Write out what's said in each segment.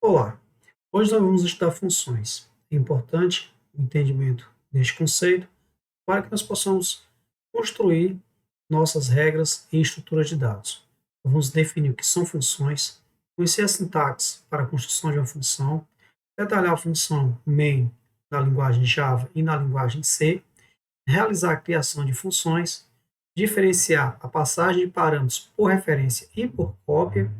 Olá, hoje nós vamos estudar funções. É importante o entendimento deste conceito para que nós possamos construir nossas regras em estruturas de dados. Vamos definir o que são funções, conhecer a sintaxe para a construção de uma função, detalhar a função main na linguagem Java e na linguagem C, realizar a criação de funções, diferenciar a passagem de parâmetros por referência e por cópia,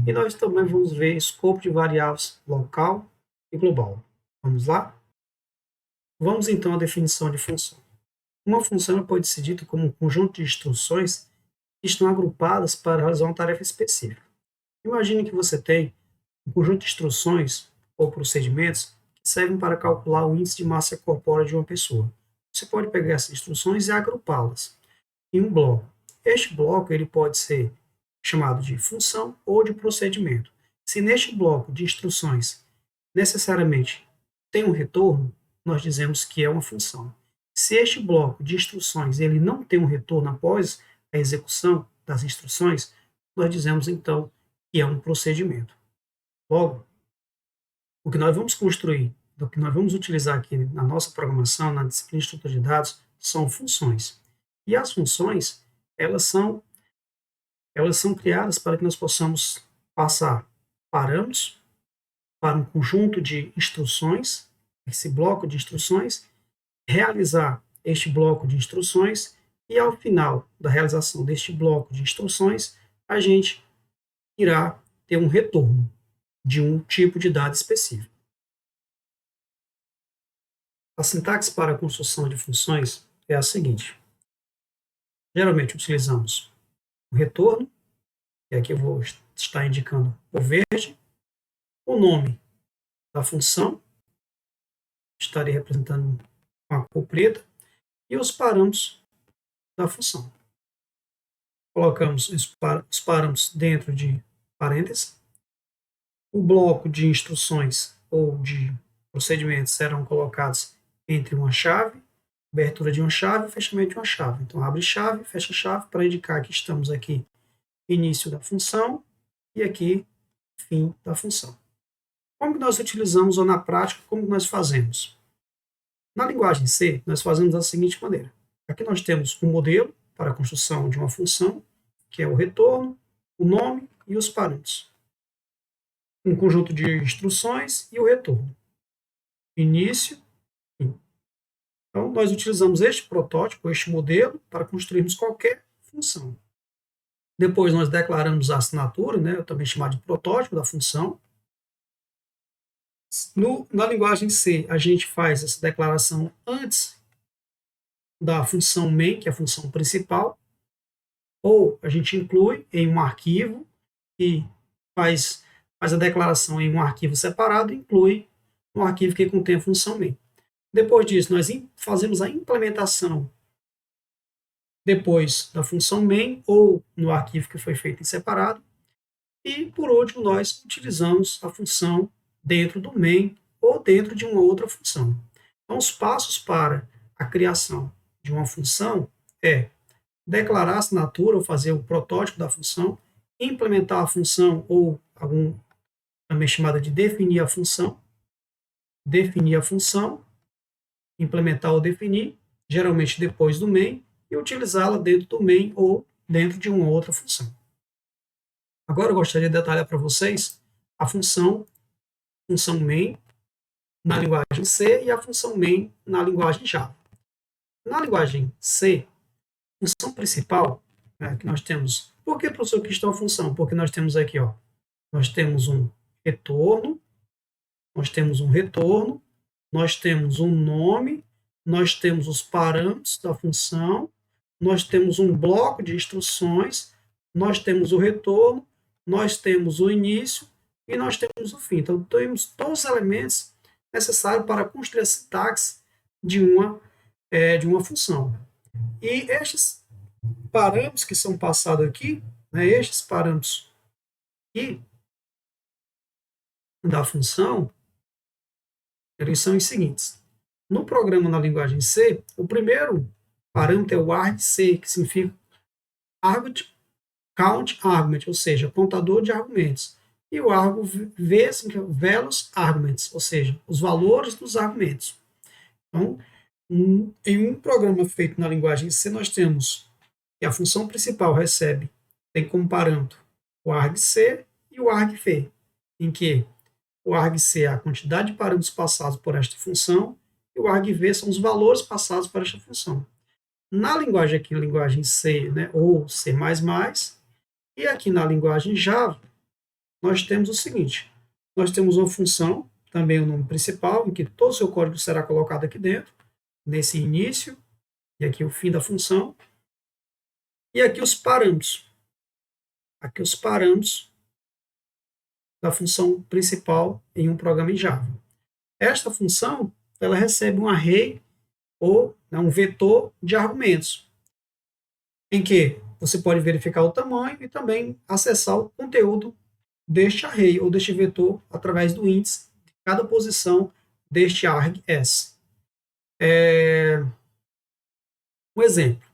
e nós também vamos ver escopo de variáveis local e global. Vamos lá? Vamos então à definição de função. Uma função pode ser dita como um conjunto de instruções que estão agrupadas para realizar uma tarefa específica. Imagine que você tem um conjunto de instruções ou procedimentos que servem para calcular o índice de massa corpórea de uma pessoa. Você pode pegar essas instruções e agrupá-las em um bloco. Este bloco ele pode ser chamado de função ou de procedimento. Se neste bloco de instruções necessariamente tem um retorno, nós dizemos que é uma função. Se este bloco de instruções ele não tem um retorno após a execução das instruções, nós dizemos então que é um procedimento. Logo, o que nós vamos construir, o que nós vamos utilizar aqui na nossa programação, na disciplina de estrutura de dados, são funções. E as funções, elas são criadas para que nós possamos passar parâmetros para um conjunto de instruções, esse bloco de instruções, realizar este bloco de instruções e, ao final da realização deste bloco de instruções, a gente irá ter um retorno de um tipo de dado específico. A sintaxe para a construção de funções é a seguinte. Geralmente utilizamos o retorno, e aqui eu vou estar indicando o verde, o nome da função, estarei representando com a cor preta, e os parâmetros da função. Colocamos os parâmetros dentro de parênteses. O bloco de instruções ou de procedimentos serão colocados entre uma chave, abertura de uma chave e fechamento de uma chave. Então, abre chave, fecha chave, para indicar que estamos aqui início da função e aqui fim da função. Como que nós utilizamos ou na prática, como que nós fazemos? Na linguagem C, nós fazemos da seguinte maneira. Aqui nós temos um modelo para a construção de uma função, que é o retorno, o nome e os parâmetros. Um conjunto de instruções e o retorno. Início, fim. Então, nós utilizamos este protótipo, este modelo, para construirmos qualquer função. Depois nós declaramos a assinatura, também chamado de protótipo da função. Na linguagem C, a gente faz essa declaração antes da função main, que é a função principal, ou a gente inclui em um arquivo e faz a declaração em um arquivo separado e inclui um arquivo que contém a função main. Depois disso, nós fazemos a implementação depois da função main ou no arquivo que foi feito em separado. E, por último, nós utilizamos a função dentro do main ou dentro de uma outra função. Então, os passos para a criação de uma função é declarar a assinatura ou fazer o protótipo da função, implementar a função ou também chamada de definir a função, implementar ou definir, geralmente depois do main, e utilizá-la dentro do main ou dentro de uma outra função. Agora eu gostaria de detalhar para vocês a função main na linguagem C e a função main na linguagem Java. Na linguagem C, a função principal que nós temos. Por que, professor, que está a função? Porque nós temos aqui, nós temos um retorno, nós temos um nome, nós temos os parâmetros da função, nós temos um bloco de instruções, nós temos o retorno, nós temos o início e nós temos o fim. Então, temos todos os elementos necessários para construir a sintaxe de uma função. E estes parâmetros que são passados aqui, estes parâmetros aqui da função, eles são os seguintes. No programa na linguagem C, o primeiro parâmetro é o argc, que significa count argument, ou seja, contador de argumentos. e o argo v, velos arguments, ou seja, os valores dos argumentos. Então, em um programa feito na linguagem C, nós temos que a função principal tem como parâmetro o argc e o argv, em que o argc é a quantidade de parâmetros passados por esta função e o argv são os valores passados por esta função. Na linguagem aqui, na linguagem C, né, ou C++, e aqui na linguagem Java, nós temos o seguinte, nós temos uma função, também o nome principal, em que todo o seu código será colocado aqui dentro, nesse início, e aqui o fim da função, e aqui os parâmetros. Aqui os parâmetros da função principal em um programa em Java. Esta função, ela recebe um array, ou um vetor de argumentos, em que você pode verificar o tamanho e também acessar o conteúdo deste array ou deste vetor através do índice de cada posição deste args. Um exemplo.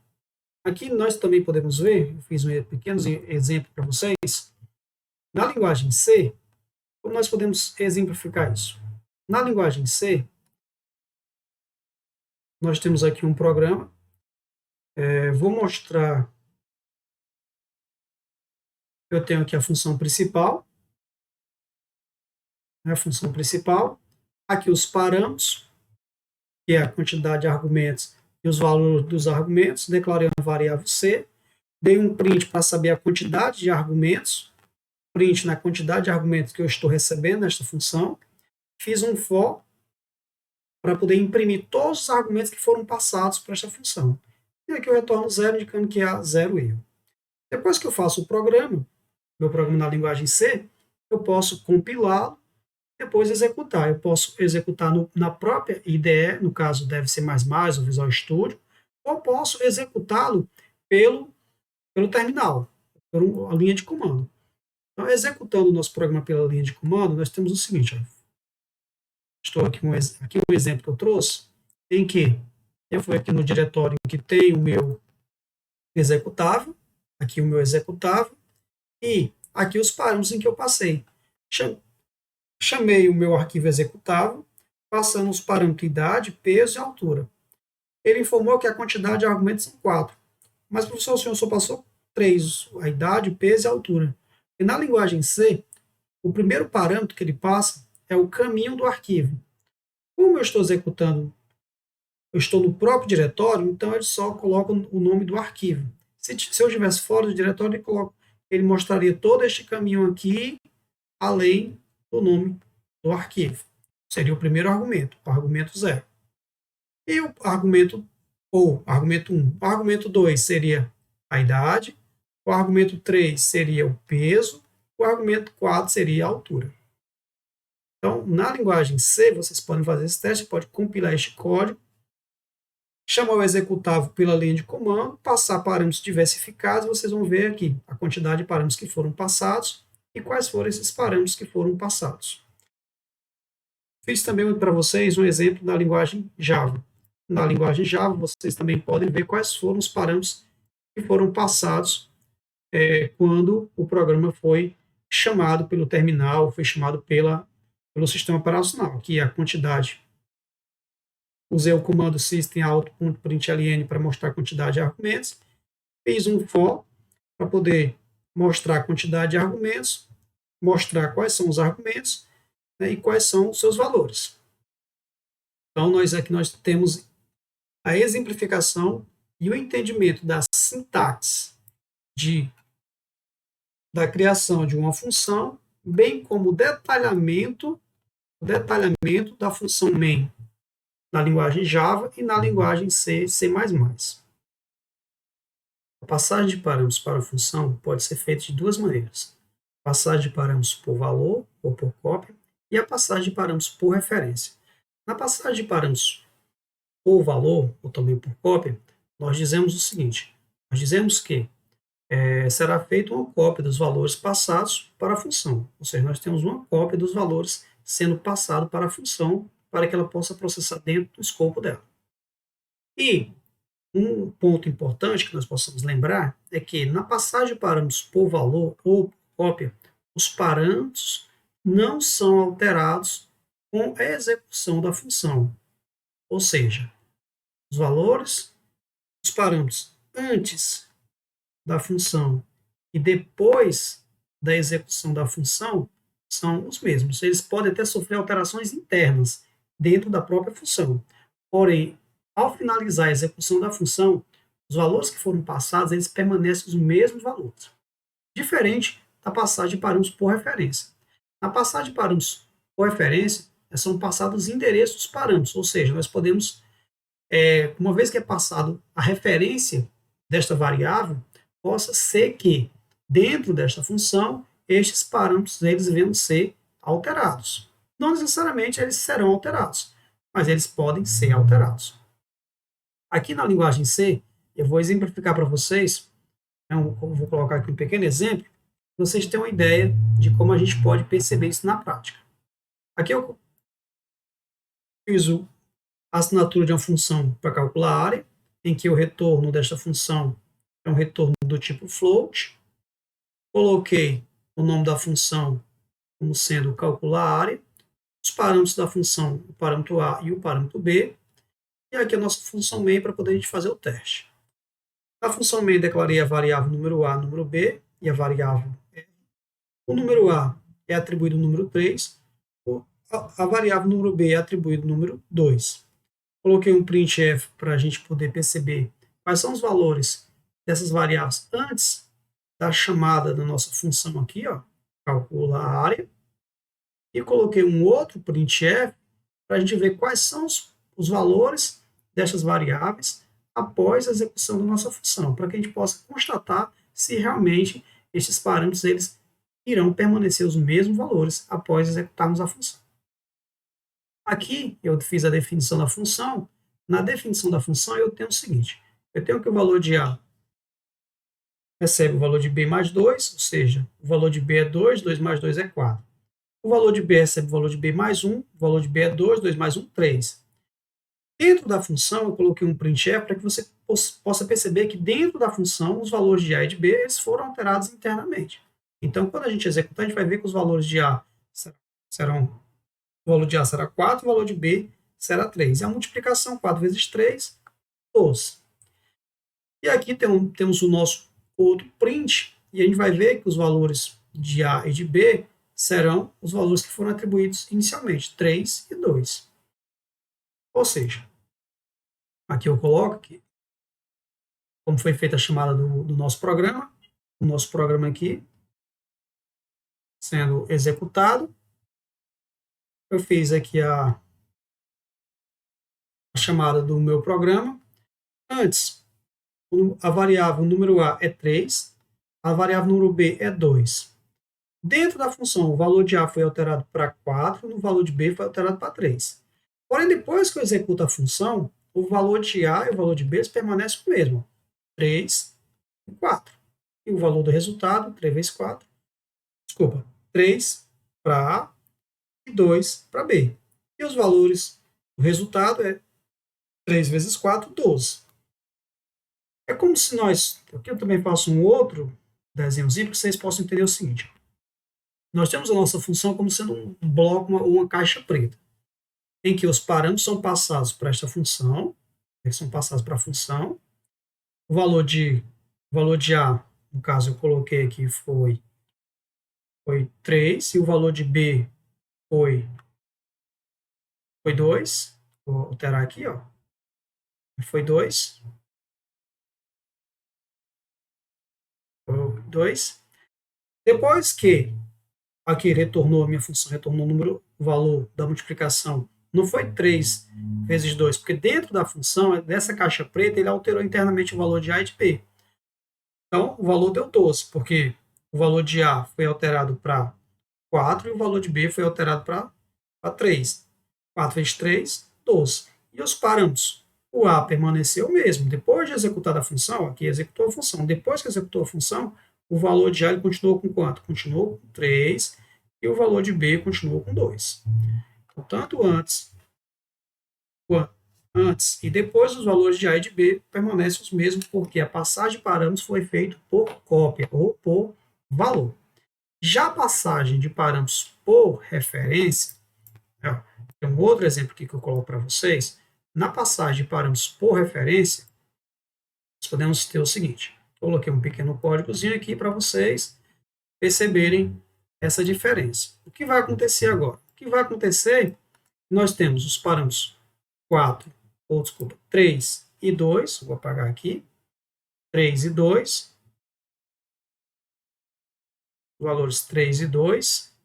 Aqui nós também podemos ver, eu fiz um pequeno exemplo para vocês. Na linguagem C, como nós podemos exemplificar isso? Na linguagem C, nós temos aqui um programa. Vou mostrar. Eu tenho aqui a função principal. A função principal. Aqui os parâmetros, que é a quantidade de argumentos e os valores dos argumentos. Declarei uma variável C. Dei um print para saber a quantidade de argumentos. Print na quantidade de argumentos que eu estou recebendo nesta função. Fiz um for para poder imprimir todos os argumentos que foram passados para esta função. E aqui eu retorno 0, indicando que há 0 erro. Depois que eu faço o programa, meu programa na linguagem C, eu posso compilá-lo, depois executar. Eu posso executar na própria IDE, no caso deve ser ou Visual Studio, ou posso executá-lo pelo terminal, por a linha de comando. Então, executando o nosso programa pela linha de comando, nós temos o seguinte. Estou aqui um exemplo que eu trouxe, em que eu fui aqui no diretório em que tem o meu executável, aqui o meu executável, e aqui os parâmetros em que eu passei. Chamei o meu arquivo executável, passando os parâmetros idade, peso e altura. Ele informou que a quantidade de argumentos são 4. Mas, professor, o senhor só passou 3, a idade, o peso e a altura. E na linguagem C, o primeiro parâmetro que ele passa é o caminho do arquivo. Como eu estou executando, eu estou no próprio diretório, então ele só coloca o nome do arquivo. Se eu estivesse fora do diretório, ele mostraria todo este caminho aqui, além do nome do arquivo. Seria o primeiro argumento, o argumento 0. E o argumento 1. O argumento 2 seria a idade, o argumento 3 seria o peso, o argumento 4 seria a altura. Então, na linguagem C, vocês podem fazer esse teste, pode compilar este código, chamar o executável pela linha de comando, passar parâmetros diversificados, vocês vão ver aqui a quantidade de parâmetros que foram passados e quais foram esses parâmetros que foram passados. Fiz também para vocês um exemplo da linguagem Java. Na linguagem Java, vocês também podem ver quais foram os parâmetros que foram passados quando o programa foi chamado pelo terminal, foi chamado pelo sistema operacional, que é a quantidade. Usei o comando system.out.println para mostrar a quantidade de argumentos. Fiz um for para poder mostrar a quantidade de argumentos, mostrar quais são os argumentos, né, e quais são os seus valores. Então, aqui nós temos a exemplificação e o entendimento da sintaxe da criação de uma função, bem como o detalhamento da função main na linguagem Java e na linguagem C, C++. A passagem de parâmetros para a função pode ser feita de duas maneiras. A passagem de parâmetros por valor ou por cópia e a passagem de parâmetros por referência. Na passagem de parâmetros por valor ou também por cópia, nós dizemos o seguinte, nós dizemos que será feita uma cópia dos valores passados para a função, ou seja, nós temos uma cópia dos valores sendo passado para a função para que ela possa processar dentro do escopo dela. E um ponto importante que nós possamos lembrar é que na passagem de parâmetros por valor ou por cópia, os parâmetros não são alterados com a execução da função. Ou seja, os valores, os parâmetros antes da função e depois da execução da função são os mesmos. Eles podem até sofrer alterações internas dentro da própria função. Porém, ao finalizar a execução da função, os valores que foram passados, eles permanecem os mesmos valores. Diferente da passagem de parâmetros por referência. Na passagem de parâmetros por referência, são passados os endereços dos parâmetros, ou seja, nós podemos, uma vez que é passado a referência desta variável, possa ser que, dentro desta função, estes parâmetros eles venham ser alterados. Não necessariamente eles serão alterados, mas eles podem ser alterados. Aqui na linguagem C, eu vou exemplificar para vocês, eu vou colocar aqui um pequeno exemplo, para vocês terem uma ideia de como a gente pode perceber isso na prática. Aqui eu fiz a assinatura de uma função para calcular a área, em que o retorno desta função é um retorno do tipo float. Coloquei o nome da função como sendo calcular a área, os parâmetros da função, o parâmetro A e o parâmetro B, e aqui a nossa função main para poder a gente fazer o teste. Na função main declarei a variável número A, número B, e a variável R. O número A é atribuído o número 3, a variável número B é atribuído o número 2. Coloquei um printf para a gente poder perceber quais são os valores dessas variáveis antes da chamada da nossa função aqui, ó, calcula a área. E coloquei um outro printf para a gente ver quais são os valores dessas variáveis após a execução da nossa função, para que a gente possa constatar se realmente esses parâmetros eles irão permanecer os mesmos valores após executarmos a função. Aqui eu fiz a definição da função. Na definição da função eu tenho o seguinte, eu tenho que o valor de A recebe o valor de B mais 2, ou seja, o valor de B é 2, 2 mais 2 é 4. O valor de B recebe o valor de B mais 1, o valor de B é 2, 2 mais 1, 3. Dentro da função, eu coloquei um printf para que você possa perceber que dentro da função, os valores de A e de B eles foram alterados internamente. Então, quando a gente executar, a gente vai ver que os valores de A serão, o valor de A será 4, o valor de B será 3. E a multiplicação, 4 vezes 3, 12. E aqui temos o nosso outro print, e a gente vai ver que os valores de A e de B serão os valores que foram atribuídos inicialmente, 3 e 2. Ou seja, aqui eu coloco aqui, como foi feita a chamada do nosso programa, o nosso programa aqui sendo executado. Eu fiz aqui a chamada do meu programa. Antes, a variável número A é 3, a variável número B é 2. Dentro da função, o valor de A foi alterado para 4, o valor de B foi alterado para 3. Porém, depois que eu executo a função, o valor de A e o valor de B permanecem o mesmo, 3 e 4. E o valor do resultado, 3 vezes 4, desculpa, 3 para A e 2 para B. E os valores do resultado é 3 vezes 4, 12. É como se nós, aqui eu também faço um outro desenhozinho para que vocês possam entender o seguinte. Nós temos a nossa função como sendo um bloco ou uma caixa preta, em que os parâmetros são passados para esta função, eles são passados para a função, o valor de A, no caso eu coloquei aqui, foi 3, e o valor de B foi 2, vou alterar aqui, ó, foi 2, 2. Depois que aqui retornou a minha função, retornou o valor da multiplicação, não foi 3 vezes 2, porque dentro da função, dessa caixa preta, ele alterou internamente o valor de A e de B. Então, o valor deu 12, porque o valor de A foi alterado para 4 e o valor de B foi alterado para 3. 4 vezes 3, 12. E os parâmetros? O A permaneceu o mesmo. Depois de executar a função, aqui executou a função. Depois que executou a função, o valor de A ele continuou com quanto? Continuou com 3 e o valor de B continuou com 2. Então, tanto antes e depois, os valores de A e de B permanecem os mesmos, porque a passagem de parâmetros foi feita por cópia ou por valor. Já a passagem de parâmetros por referência, ó, tem um outro exemplo aqui que eu coloco para vocês. Na passagem de parâmetros por referência, nós podemos ter o seguinte: coloquei um pequeno códigozinho aqui para vocês perceberem essa diferença. O que vai acontecer agora? O que vai acontecer? Nós temos os parâmetros 3 e 2, vou apagar aqui, 3 e 2, valores 3 e 2,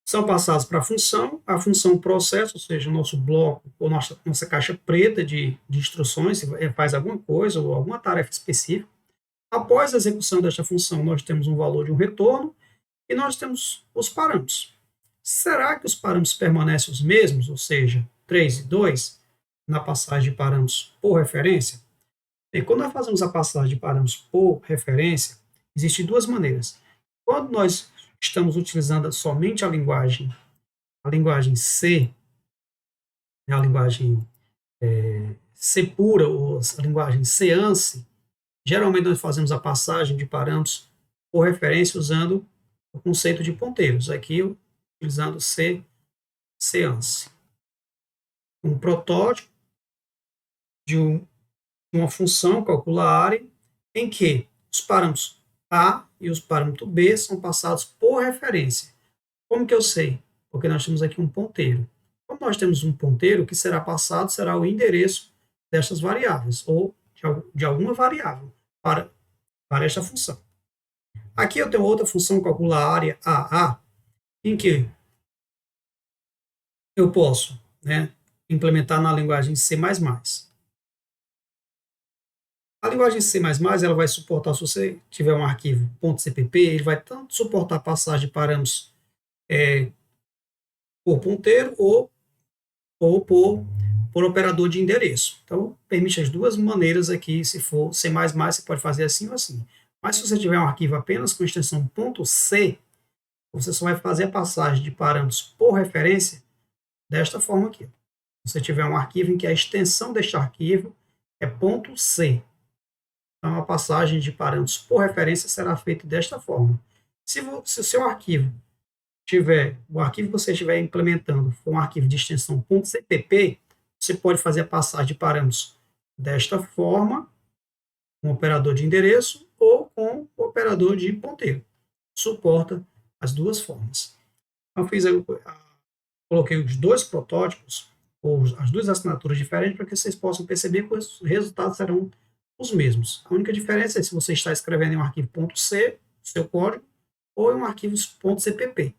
são passados para a função processo, ou seja, o nosso bloco, ou nossa caixa preta de instruções, se faz alguma coisa ou alguma tarefa específica. Após a execução desta função, nós temos um valor de um retorno e nós temos os parâmetros. Será que os parâmetros permanecem os mesmos, ou seja, 3 e 2, na passagem de parâmetros por referência? Bem, quando nós fazemos a passagem de parâmetros por referência, existem duas maneiras. Quando nós estamos utilizando somente a linguagem C, a linguagem C pura, ou a linguagem C-ANSI, geralmente nós fazemos a passagem de parâmetros por referência usando o conceito de ponteiros, aqui utilizando C-ANSI. Um protótipo de uma função calcula a área em que os parâmetros A e os parâmetros B são passados por referência. Como que eu sei? Porque nós temos aqui um ponteiro. Como nós temos um ponteiro, o que será passado será o endereço dessas variáveis, ou de alguma variável, para esta função. Aqui eu tenho outra função, calcula a área AA, em que eu posso implementar na linguagem C++. A linguagem C++ ela vai suportar, se você tiver um arquivo .cpp, ele vai tanto suportar passagem de parâmetros por ponteiro ou por operador de endereço. Então, permite as duas maneiras aqui. Se for C++, você pode fazer assim ou assim. Mas se você tiver um arquivo apenas com extensão .c, você só vai fazer a passagem de parâmetros por referência desta forma aqui. Se você tiver um arquivo em que a extensão deste arquivo é .c, então a passagem de parâmetros por referência será feita desta forma. Se o seu arquivo o arquivo que você estiver implementando for um arquivo de extensão .cpp, você pode fazer a passagem de parâmetros desta forma, com o operador de endereço ou com o operador de ponteiro. Suporta as duas formas. Então, coloquei os dois protótipos, ou as duas assinaturas diferentes, para que vocês possam perceber que os resultados serão os mesmos. A única diferença é se você está escrevendo em um arquivo .c, seu código, ou em um arquivo .cpp.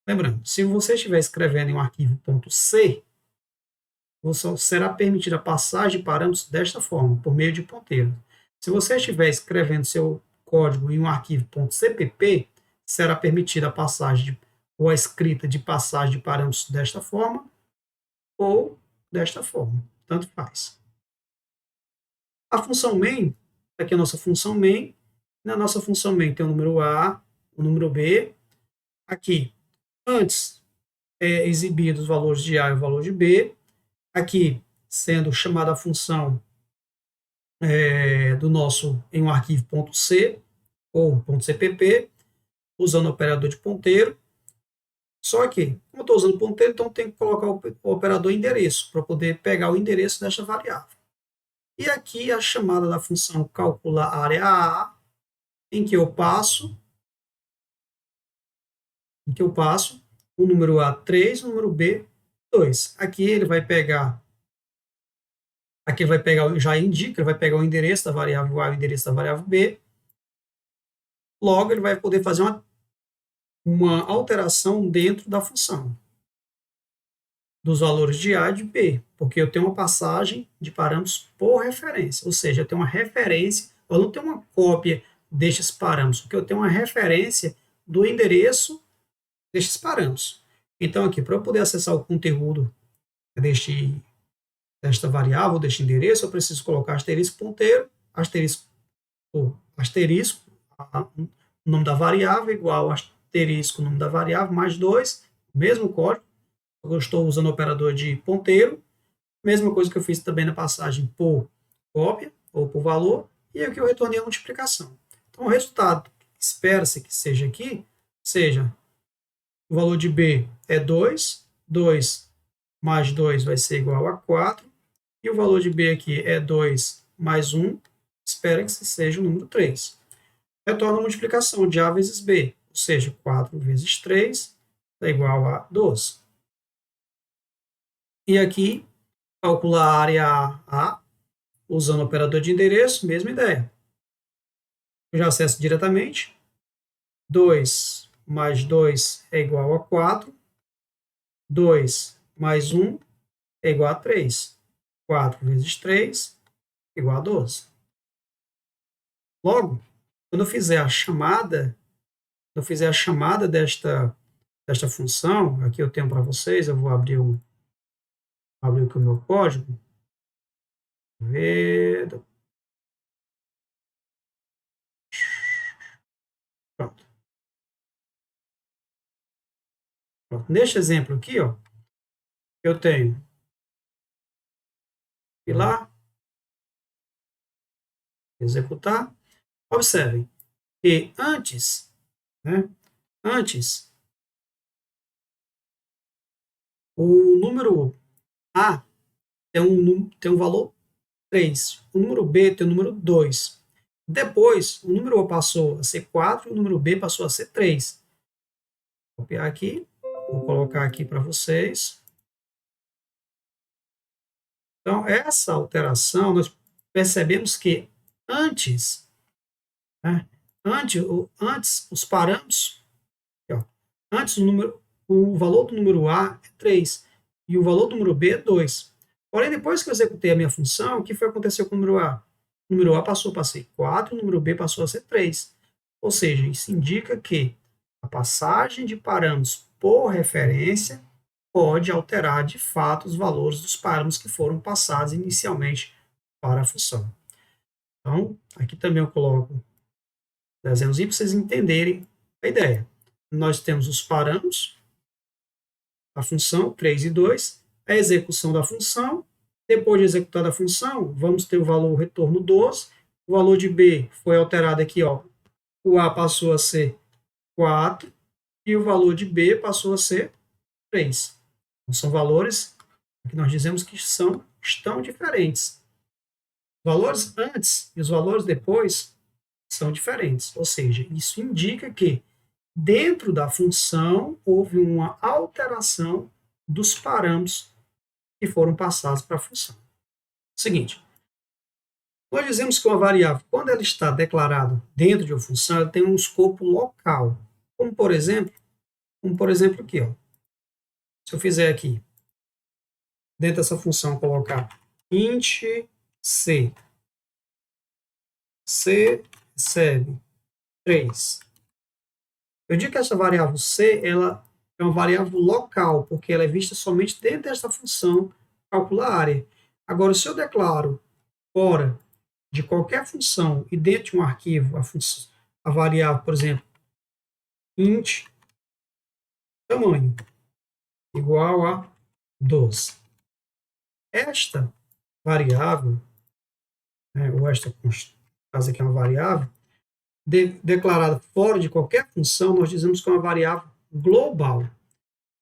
Lembrando, se você estiver escrevendo em um arquivo .c, será permitida a passagem de parâmetros desta forma, por meio de ponteiro. Se você estiver escrevendo seu código em um arquivo .cpp, será permitida a passagem ou a escrita de passagem de parâmetros desta forma ou desta forma, tanto faz. A função main, aqui é a nossa função main. Na nossa função main tem o número A, o número B. Aqui, antes exibidos os valores de A e o valor de B. Aqui, sendo chamada a função do nosso em um arquivo .c ou .cpp, usando o operador de ponteiro. Só que, como eu estou usando ponteiro, então tem que colocar o operador endereço, para poder pegar o endereço desta variável. E aqui a chamada da função calcula área A, em que eu passo o número A 3 e o número B 2. Aqui ele vai pegar, já indica, ele vai pegar o endereço da variável A e o endereço da variável B. Logo, ele vai poder fazer uma alteração dentro da função dos valores de A e de B, porque eu tenho uma passagem de parâmetros por referência, ou seja, eu tenho uma referência, eu não tenho uma cópia destes parâmetros, porque eu tenho uma referência do endereço destes parâmetros. Então, aqui, para eu poder acessar o conteúdo desta variável, deste endereço, eu preciso colocar asterisco ponteiro, asterisco, o nome da variável, igual asterisco, nome da variável, mais 2, mesmo código. Eu estou usando o operador de ponteiro, mesma coisa que eu fiz também na passagem por cópia ou por valor, e aqui eu retornei a multiplicação. Então, o resultado espera-se que seja aqui, seja o valor de B é 2, 2 mais 2 vai ser igual a 4, e o valor de B aqui é 2 mais 1, espera que seja o número 3. Retorna a multiplicação de A vezes B, ou seja, 4 vezes 3 é igual a 12. E aqui, calcular a área A, usando o operador de endereço, mesma ideia. Eu já acesso diretamente. 2 mais 2 é igual a 4. 2 mais 1 é igual a 3. 4 vezes 3 é igual a 12. Logo, quando eu fizer a chamada desta função, aqui eu tenho para vocês, eu vou abrir aqui o meu código. Ver. Pronto. Pronto. Neste exemplo aqui, ó, eu tenho ir lá, executar. Observem que antes, né, antes, o número A tem um valor 3, o número B tem o número 2. Depois, o número A passou a ser 4 e o número B passou a ser 3. Vou copiar aqui, vou colocar aqui para vocês. Então, essa alteração, nós percebemos que antes, né, antes os parâmetros, aqui, ó, antes o valor do número A é 3 e o valor do número B é 2. Porém, depois que eu executei a minha função, o que foi acontecer com o número A? O número A passou a ser 4, o número B passou a ser 3. Ou seja, isso indica que a passagem de parâmetros por referência pode alterar de fato os valores dos parâmetros que foram passados inicialmente para a função. Então, aqui também eu coloco desenhozinho para vocês entenderem a ideia. Nós temos os parâmetros, a função 3 e 2, a execução da função. Depois de executada a função, vamos ter o valor retorno 12. O valor de B foi alterado aqui, ó. O A passou a ser 4 e o valor de B passou a ser 3. Então, são valores que nós dizemos que estão diferentes. Os valores antes e os valores depois são diferentes. Ou seja, isso indica que dentro da função houve uma alteração dos parâmetros que foram passados para a função. Seguinte, nós dizemos que uma variável, quando ela está declarada dentro de uma função, ela tem um escopo local. Como por exemplo aqui, ó. Se eu fizer aqui, dentro dessa função, colocar int c, c recebe 3. Eu digo que essa variável c, ela é uma variável local, porque ela é vista somente dentro dessa função calcular área. Agora, se eu declaro fora de qualquer função e dentro de um arquivo a variável, por exemplo, int tamanho igual a 12. Esta variável, ou esta, no caso aqui é uma variável, declarada fora de qualquer função, nós dizemos que é uma variável global.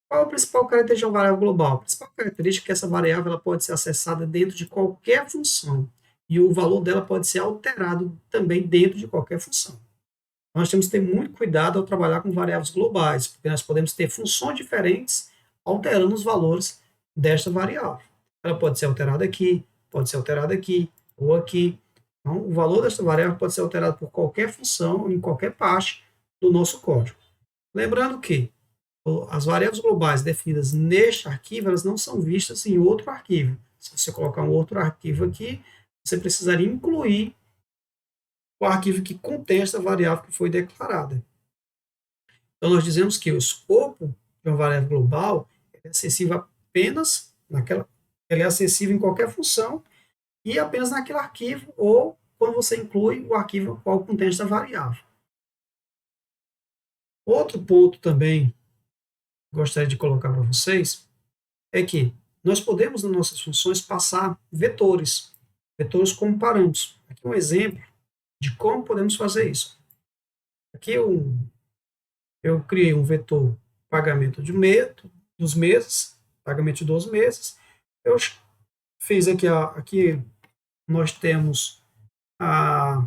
Qual é a principal característica de uma variável global? A principal característica é que essa variável ela pode ser acessada dentro de qualquer função e o valor dela pode ser alterado também dentro de qualquer função. Nós temos que ter muito cuidado ao trabalhar com variáveis globais, porque nós podemos ter funções diferentes alterando os valores desta variável. Ela pode ser alterada aqui, pode ser alterada aqui ou aqui. Então, o valor desta variável pode ser alterado por qualquer função, em qualquer parte do nosso código. Lembrando que as variáveis globais definidas neste arquivo, elas não são vistas em outro arquivo. Se você colocar um outro arquivo aqui, você precisaria incluir o arquivo que contém essa variável que foi declarada. Então, nós dizemos que o escopo de uma variável global é acessível apenas ele é acessível em qualquer função e apenas naquele arquivo ou quando você inclui o arquivo ao qual contém essa variável. Outro ponto também que gostaria de colocar para vocês é que nós podemos, nas nossas funções, passar vetores como parâmetros. Aqui um exemplo de como podemos fazer isso. Aqui eu criei um vetor pagamento dos meses, pagamento de 12 meses. Eu fiz aqui nós temos a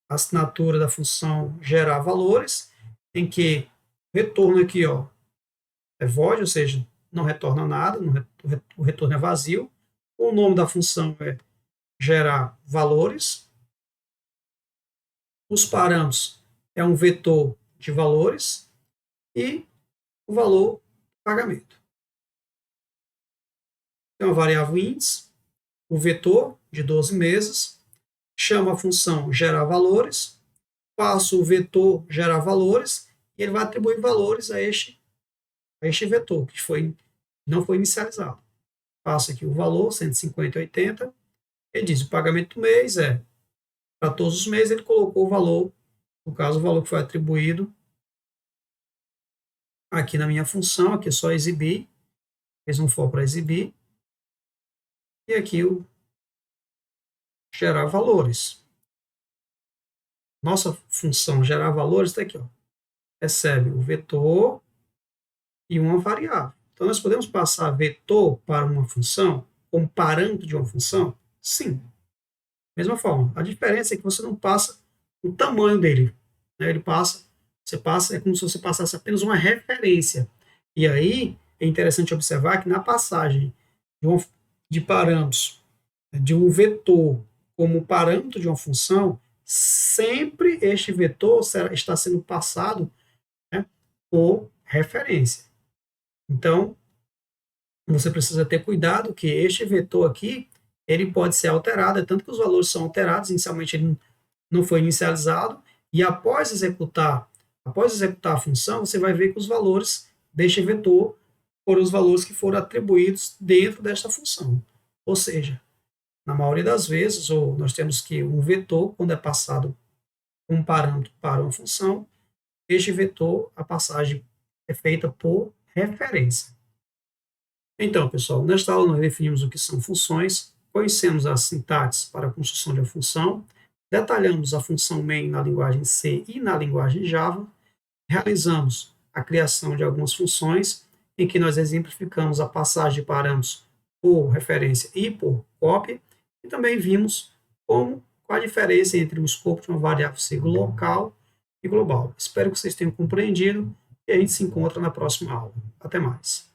assinatura da função gerar valores, em que o retorno aqui, ó, é void, ou seja, não retorna nada, o retorno é vazio. O nome da função é gerar valores. Os parâmetros é um vetor de valores e o valor pagamento. Tem uma variável índice, o vetor de 12 meses, chama a função gerar valores, passo o vetor gerar valores e ele vai atribuir valores a este vetor, que não foi inicializado. Passo aqui o valor, 150,80. Ele diz o pagamento do mês é para todos os meses, ele colocou o valor, no caso, o valor que foi atribuído aqui na minha função, aqui é só exibir, fez um for para exibir, e aqui o gerar valores. Nossa função gerar valores está aqui, ó, recebe o vetor e uma variável. Então, nós podemos passar vetor para uma função como parâmetro de uma função? Sim. Mesma forma. A diferença é que você não passa o tamanho dele. Né? Você passa, é como se você passasse apenas uma referência. E aí, é interessante observar que na passagem de parâmetros, de um vetor como parâmetro de uma função, sempre este vetor está sendo passado, né, por referência. Então, você precisa ter cuidado que este vetor aqui, ele pode ser alterado, é tanto que os valores são alterados, inicialmente ele não foi inicializado, e após executar a função, você vai ver que os valores deste vetor foram os valores que foram atribuídos dentro desta função. Ou seja, na maioria das vezes, ou nós temos que um vetor, quando é passado um parâmetro para uma função, este vetor, a passagem é feita por referência. Então, pessoal, nesta aula nós definimos o que são funções, conhecemos as sintaxes para a construção de uma função, detalhamos a função main na linguagem C e na linguagem Java, realizamos a criação de algumas funções, em que nós exemplificamos a passagem de parâmetros por referência e por cópia, e também vimos qual a diferença entre o escopo de uma variável C local e global. Espero que vocês tenham compreendido e a gente se encontra na próxima aula. Até mais.